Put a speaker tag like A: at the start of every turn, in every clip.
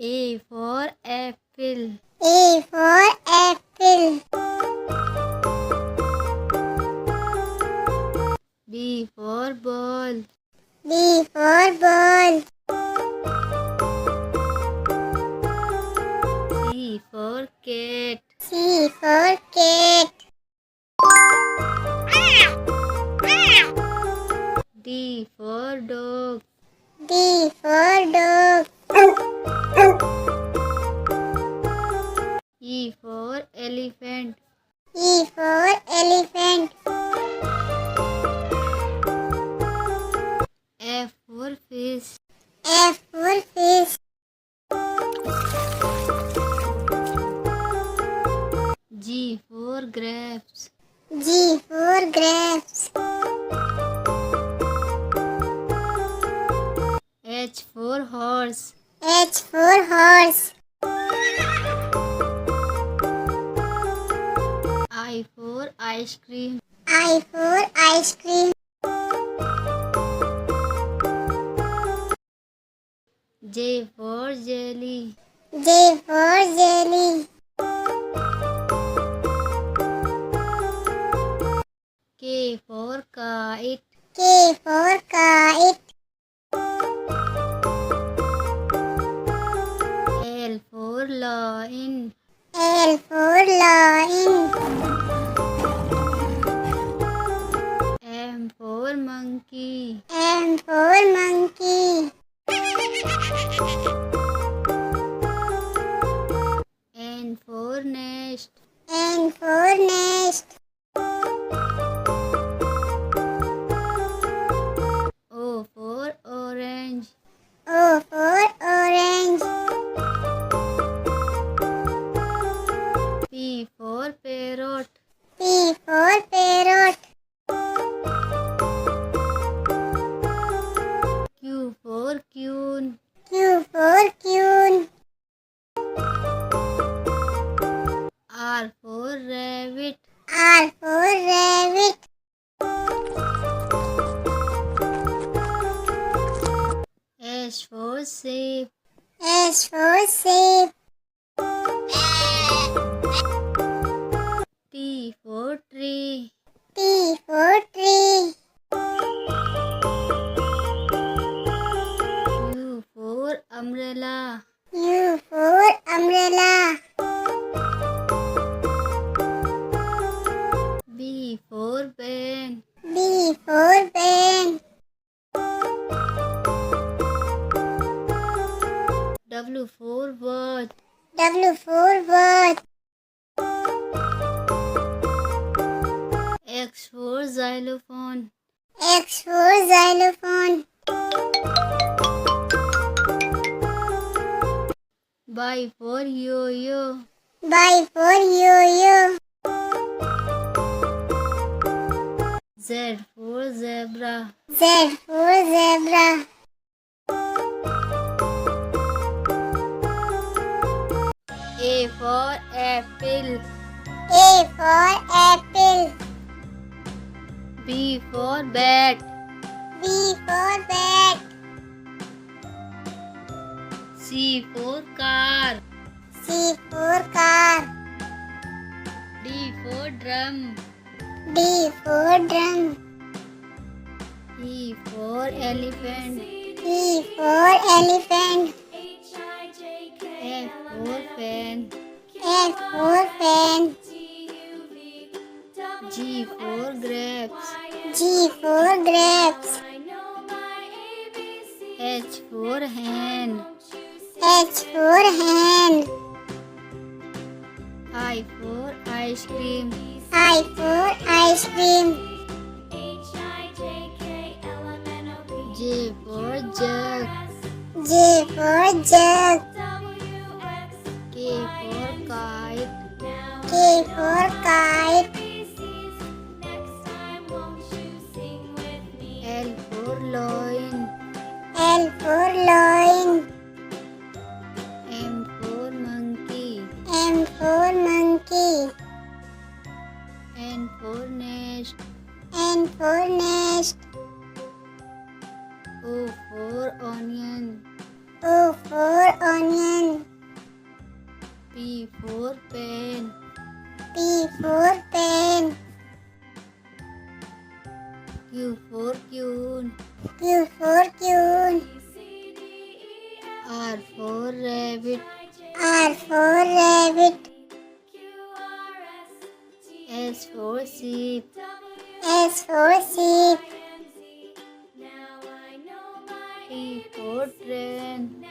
A: A for apple.
B: A for apple.
A: B for ball.
B: B for ball.
A: C for cat.
B: C for cat.
A: D for dog.
B: D for dog.
A: E for elephant.
B: E for elephant.
A: F for fish.
B: F for fish.
A: G for grapes.
B: G for grapes.
A: H for horse.
B: H for horse.
A: I for ice cream.
B: I for ice cream.
A: J for jelly.
B: J for jelly.
A: K for kite.
B: K for kite.
A: L for lion.
B: L for lion.
A: M for monkey.
B: M for monkey.
A: N for nest.
B: N for nest.
A: O for orange.
B: O for orange.
A: P for parrot.
B: P for parrot.
A: Q for queen.
B: Q for queen.
A: R for rabbit.
B: R for rabbit.
A: S for sheep.
B: S for sheep.
A: T for tree.
B: T for tree.
A: U for umbrella.
B: U for umbrella.
A: B for pen.
B: B for pen.
A: W for watch.
B: W for watch.
A: X for xylophone.
B: X for xylophone.
A: Y for yo-yo.
B: Y for yo-yo.
A: Z for zebra.
B: Z for zebra.
A: A for apple.
B: A for apple.
A: B for bat.
B: B for bat.
A: C for car.
B: C for car.
A: D for drum.
B: D for drum.
A: E for elephant.
B: E for elephant.
A: F for fan.
B: F for fan.
A: G for grapes.
B: G for grapes.
A: H for hen.
B: H for hen.
A: I for ice cream.
B: I for ice cream.
A: J for jug.
B: J for jug.
A: K for kite.
B: K for kite.
A: L for lion.
B: L for lion.
A: M for monkey.
B: M for monkey.
A: N for nest.
B: N for nest.
A: O for onion.
B: O for onion.
A: P for pen.
B: P for pen.
A: Q for queen.
B: Q for queen.
A: R for rabbit.
B: R for rabbit.
A: S for sheep.
B: S for sheep.
A: T for train.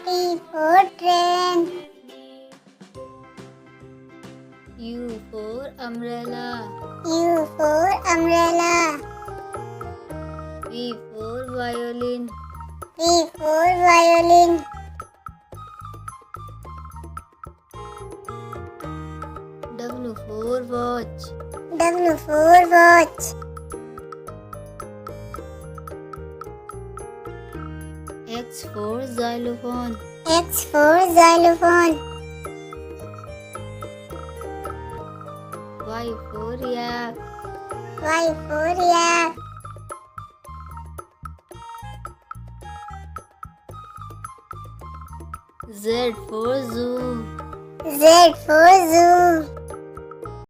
B: T for train.
A: U for umbrella.
B: U for umbrella.
A: V for violin.
B: V for violin.
A: W for watch.
B: W for watch.
A: X for xylophone.
B: X for xylophone.
A: Y for yak.
B: Y for yak.
A: Z for zoo.
B: Z for zoo.